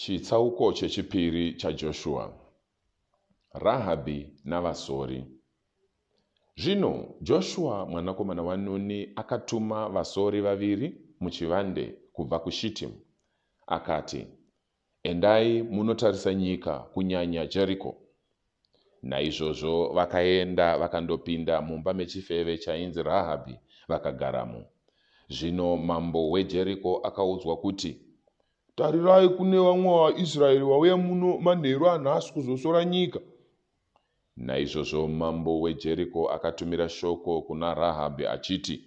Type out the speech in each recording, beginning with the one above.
Chitsauko chechipiri chaJoshua. Rahabhi navasori. Zvino Joshua mwanakomana waNuni akatuma vasori vaviri muchivande kubva kuShitimu. Akati, endai munotarisa nyika, kunyanya Jeriko. Naizvozvo vakaenda vakandopinda mumba mechifeve chainzi Rahabhi vakagaramo. Zvino mambo weJeriko akaudzwa kuti, tarirai, kune vamwe vaIsraeri vauya muno manheru anhasi kuzosora nyika. Naizvozvo mambo weJeriko akatumira shoko kuna Rahabhi achiti,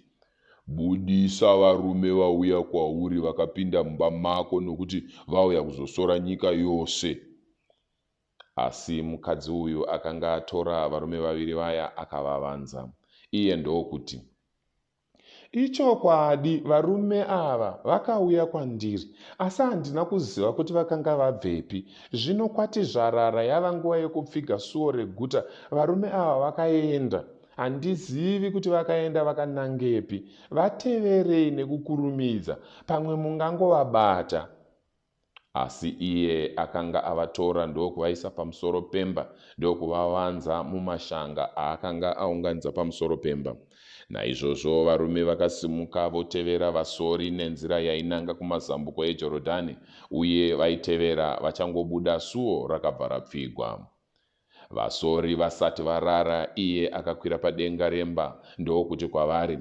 budisa varume vauya kwauri vakapinda mumba mako, nokuti vauya kuzosora nyika yose. Asi mukadzi uyu akanga atora varume vaviri vaya akavavanza. Iye ndokuti, ichokwadi, varume ava vakauya kwandiri, asi handina kuziva kuti vakanga vabvepi. Zvino kwati zvarara yava nguva yekupfiga suo reguta, varume ava vakaenda. Handizivi kuti vakaenda vakanangepi. Vateverei nekukurumidza, pamwe mungangovabata. Asi iye akanga avatora ndokuvaisa pamusoro pemba, ndokuvavanza mumashanga aakanga aunganidza pamusoro pemba. Naizvozvo varume vakasimuka votevera vasori nenzira yainanga kumazambuko eJorodhani, uye vaitevera vachangobuda suo rakabva rapfigwa. Vasori vasati varara, iye akakwira padenga remba ndokuti kwavari,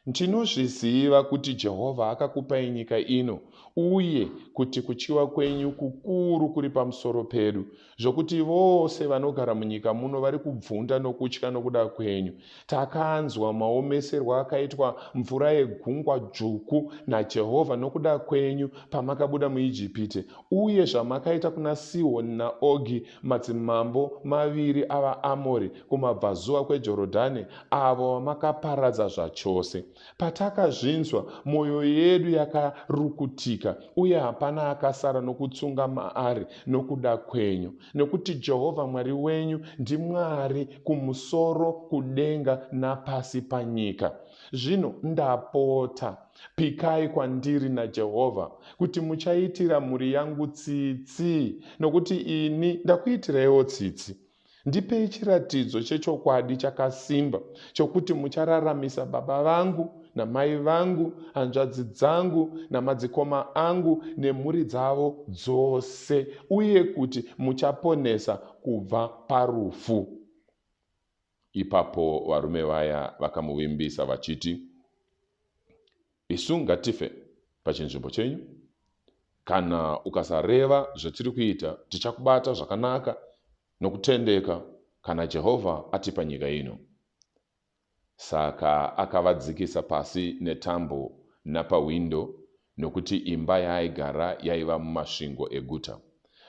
ndinozviziva kuti Jehovha akakupai nyika ino, uye kuti kutyiwa kwenyu kukuru kuri pamusoro pedu, zvokuti vose vanogara munyika muno vari kubvunda nokutya nokuda kwenyu. Takanzwa maomeserwo akaitwa mvura yegungwa dzvuku naJehovha nokuda kwenyu pamakabuda muIjipiti, uye zvamakaita kuna Sihoni naOgi, madzimambo maviri avaAmori kumabvazuva kweJorodhani, avo vamakaparadza zvachose. Patakazvinzwa, mwoyo yedu yakarukutika, uye hapana akasara nokutsunga maari nokuda kwenyu, nokuti Jehovha Mwari wenyu ndiMwari kumusoro, kudenga napasi panyika. Zvino ndapota, pikai kwandiri naJehovha kuti muchaitira mhuri yangu tsitsi, nokuti ini ndakuitiraiwo tsitsi. Ndipei chiratidzo chechokwadi chakasimba, chokuti muchararamisa baba vangu namai vangu, hanzvadzi dzangu namadzikoma angu nemhuri dzavo dzose, uye kuti muchaponesa kubva parufu. Ipapo varume vaya vakamuvimbisa vachiti, isu ngatife pachinzvimbo chenyu. Kana ukasareva zvatiri kuita, tichakubata zvakanaka nokutendeka kana Jehovha atipa nyika ino. Saka akavadzikisa pasi netambo napawindo, nokuti imba yaaigara yaiva mumasvingo eguta.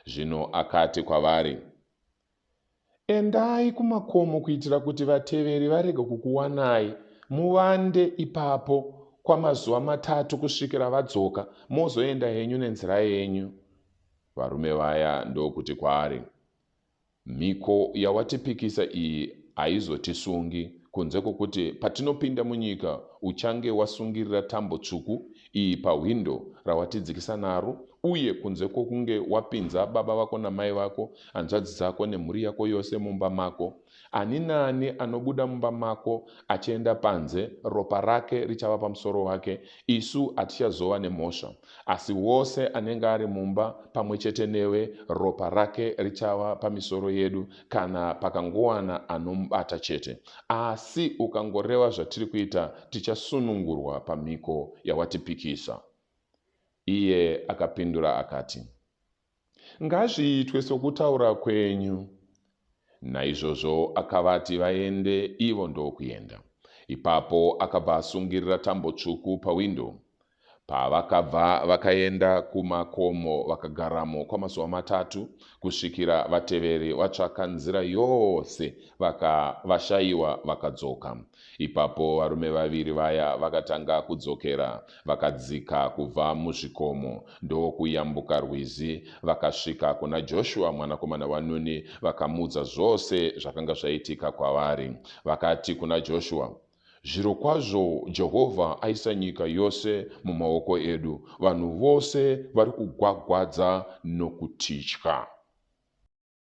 Zvino akati kwavari, endai kumakomo kuitira kuti vateveri varege kukuwanai. Muvande ipapo kwamazuva 3 kusvikira vadzoka, mozoenda henyu nenzira yenyu. Varume vaya ndokuti kwaari, mhiko yawatipikisa iyi haizotisungi, kunze kwokuti patinopinda munyika uchange wasungirira tambo tsvuku iyi pawindo rawatidzikisa naro, uye kunze kwokunge wapinza baba vako namai vako, hanzvadzi dzako nemhuri yako yose mumba mako. Ani naani anobuda mumba mako achienda panze, ropa rake richava pamusoro wake. Isu hatichazova nemhosva, asi wose anenge ari mumba pamwe chete newe, ropa rake richava pamisoro yedu, kana pakangowana anomubata chete. Asi ukangoreva zvatiri kuita, tichasunungurwa pamhiko yawatipikisa. Iye akapindura akati, ngazviitwe sokutaura kwenyu. Naizvozvo akavati vaende, ivo ndokuenda. Ipapo akabva asungirira tambo tsvuku pawindo. Pavakabva vakaenda kumakomo vakagaramo kwamazuva 3 kusvikira vateveri vatsvaka nzira yose vashayiwa vakadzoka. Ipapo varume vaviri vaya vakatanga kudzokera, vakadzika kubva muzvikomo ndokuyambuka rwizi, vakasvika kuna Joshua mwanakomana waNuni, vakamuudza zvose zvakanga zvaitika kwavari. Vakati kuna Joshua, zviro kwazvo Jehovha aisa nyika yose mumaoko edu, vanhu vose vari kugwagwadza nokutitya.